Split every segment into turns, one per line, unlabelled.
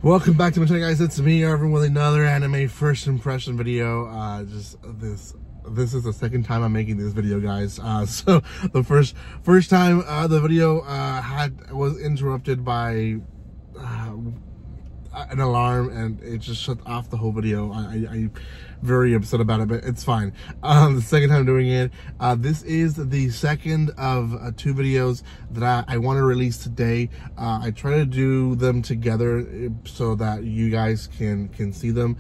Welcome back to my channel, guys. It's me, Irvin, with another anime first impression video. This is the second time I'm making this video, guys. So the first time the video was interrupted by an alarm, and it just shut off the whole video. I'm very upset about it, but it's fine. The second time doing it. This is the second of two videos that I want to release today. I try to do them together so that you guys can see them.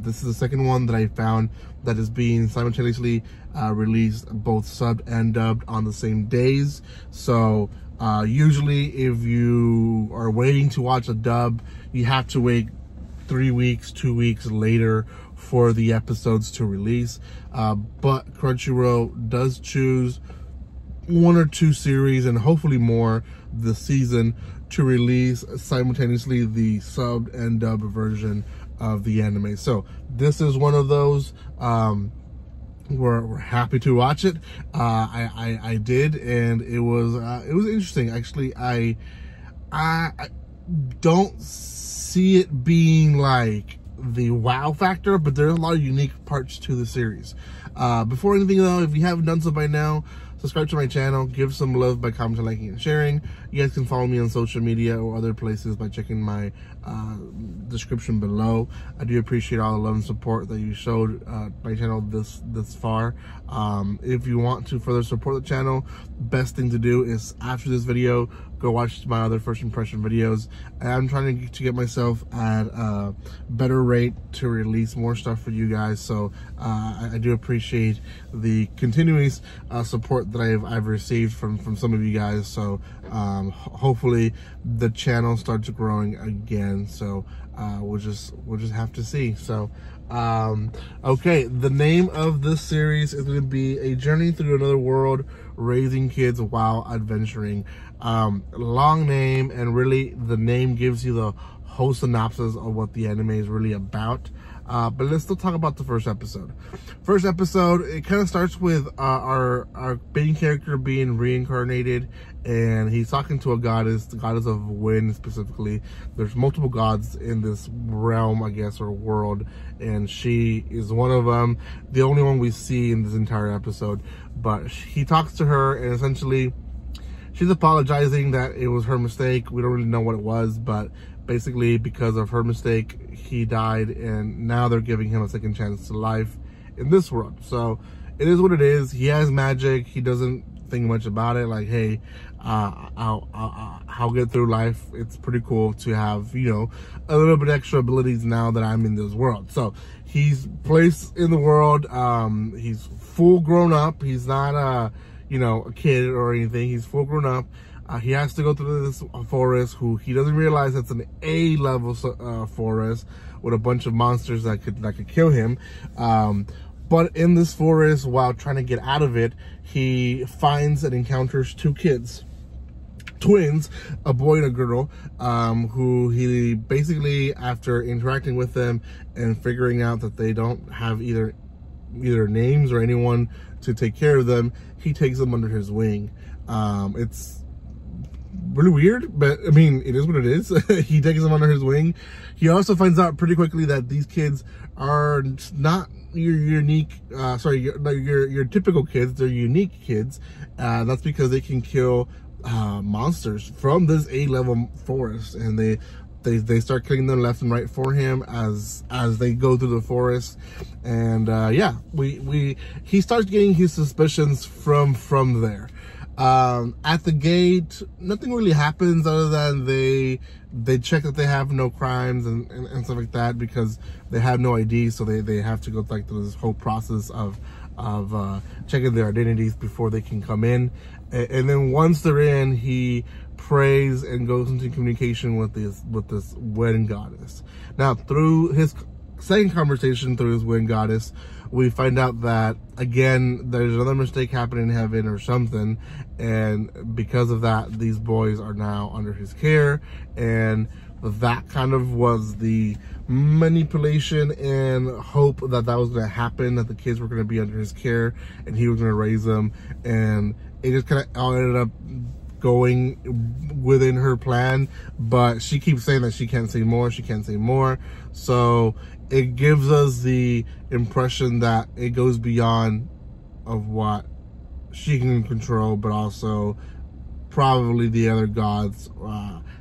This is the second one that I found that is being simultaneously released, both subbed and dubbed, on the same days. So usually if you are waiting to watch a dub, you have to wait 3 weeks, 2 weeks later for the episodes to release. But Crunchyroll does choose 1 or 2 series, and hopefully more, this season to release simultaneously the subbed and dubbed version of the anime. So this is one of those. We're happy to watch it. I did, and it was interesting. Actually, I don't see it being like the wow factor, but there's a lot of unique parts to the series. Before anything though, if you haven't done so by now, subscribe to my channel, give some love by commenting, liking, and sharing. You guys can follow me on social media or other places by checking my description below. I do appreciate all the love and support that you showed my channel this far. If you want to further support the channel, best thing to do is, after this video, go watch my other first impression videos. I'm trying to get myself at a better rate to release more stuff for you guys. So I do appreciate the continuous support that I've received from some of you guys. So hopefully the channel starts growing again. So we'll just have to see. So okay, the name of this series is going to be A Journey Through Another World, Raising Kids While Adventuring. Long name, and really the name gives you the whole synopsis of what the anime is really about. But let's still talk about the first episode. First episode, it kind of starts with our main character being reincarnated, and he's talking to a goddess, the goddess of wind specifically. There's multiple gods in this realm, I guess, or world, and she is one of them, the only one we see in this entire episode. But he talks to her, and essentially she's apologizing that it was her mistake. We don't really know what it was, but basically because of her mistake, he died, and now they're giving him a second chance to life in this world. So it is what it is. He has magic. He doesn't think much about it. Like, hey, I'll get through life. It's pretty cool to have, you know, a little bit extra abilities now that I'm in this world. So he's placed in the world. He's full grown up. He's not you know, a kid or anything. He's full grown up. He has to go through this forest, who he doesn't realize it's an A-level forest with a bunch of monsters that could kill him. But in this forest, while trying to get out of it, he finds and encounters 2 kids, twins, a boy and a girl, who he basically, after interacting with them and figuring out that they don't have either names or anyone to take care of them, he takes them under his wing. It's really weird, but I mean, it is what it is. He takes them under his wing. He also finds out pretty quickly that these kids are not your unique, your typical kids. They're unique kids. That's because they can kill monsters from this A-level forest, and they start killing them left and right for him as they go through the forest. And yeah, he starts getting his suspicions from there. At the gate, nothing really happens other than they check that they have no crimes and stuff like that, because they have no ID. So they have to go through this whole process of checking their identities before they can come in. And then once they're in, he prays and goes into communication with this wind goddess. Now, through his second conversation through his wind goddess, we find out that, again, there's another mistake happening in heaven or something, and because of that, these boys are now under his care. And that kind of was the manipulation and hope that was going to happen, that the kids were going to be under his care and he was going to raise them. And it just kind of all ended up going within her plan, but she keeps saying that she can't say more, she can't say more. So it gives us the impression that it goes beyond of what she can control, but also probably the other gods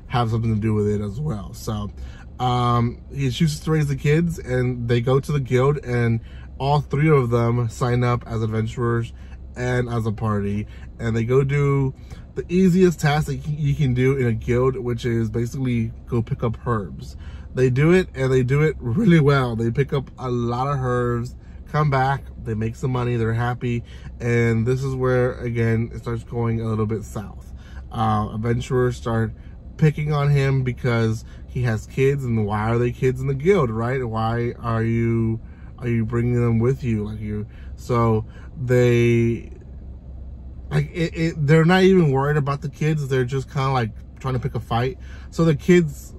have something to do with it as well. So he chooses to raise the kids, and they go to the guild, and all 3 of them sign up as adventurers and as a party, and they go do the easiest task that you can do in a guild, which is basically go pick up herbs. They do it, and they do it really well. They pick up a lot of herbs, come back, they make some money, they're happy, and this is where, again, it starts going a little bit south. Adventurers start picking on him because he has kids, and why are they kids in the guild, right? Why are you bringing them with you? So they, they're not even worried about the kids. They're just kind of like trying to pick a fight. So the kids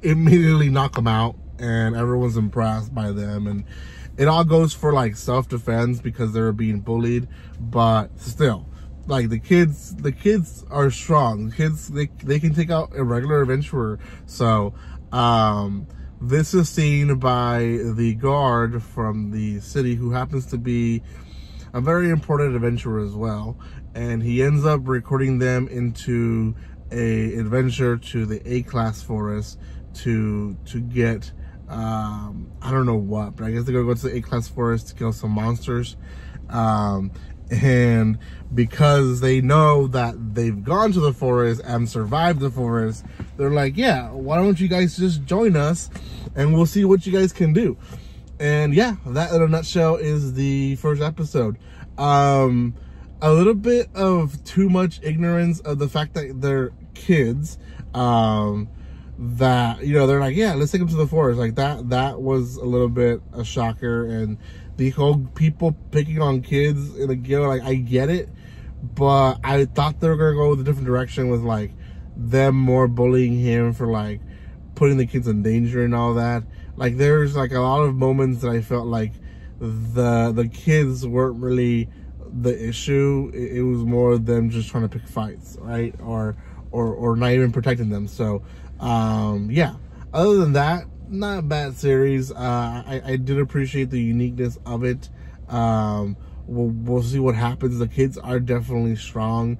immediately knock them out, and everyone's impressed by them. And it all goes for like self-defense because they're being bullied, but still, like the kids are strong. The kids, they can take out a regular adventurer. So this is seen by the guard from the city, who happens to be a very important adventurer as well, and he ends up recruiting them into a adventure to the A-class forest to get I don't know what, but I guess they're gonna go to the A-class forest to kill some monsters. And because they know that they've gone to the forest and survived the forest, they're like, yeah, why don't you guys just join us and we'll see what you guys can do. And yeah, that in a nutshell is the first episode. A little bit of too much ignorance of the fact that they're kids, that, you know, they're like, yeah, let's take them to the forest. Like that was a little bit a shocker. And the whole people picking on kids in a guild, like, I get it, but I thought they were gonna go with a different direction with like them more bullying him for like putting the kids in danger and all that. Like there's like a lot of moments that I felt like the kids weren't really the issue. It was more them just trying to pick fights, right? Or not even protecting them. So yeah, other than that, not a bad series. I did appreciate the uniqueness of it. We'll see what happens. The kids are definitely strong.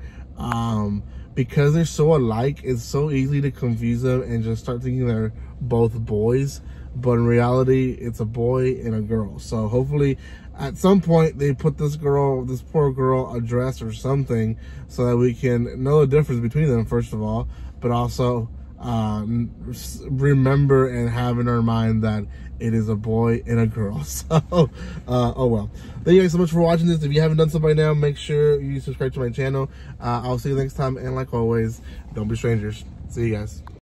Because they're so alike, it's so easy to confuse them and just start thinking they're both boys. But in reality, it's a boy and a girl. So hopefully at some point they put this poor girl, a dress or something so that we can know the difference between them, first of all, but also remember and have in our mind that it is a boy and a girl. So oh well, thank you guys so much for watching this. If you haven't done so by now, make sure you subscribe to my channel. I'll see you next time, and like always, don't be strangers. See you guys.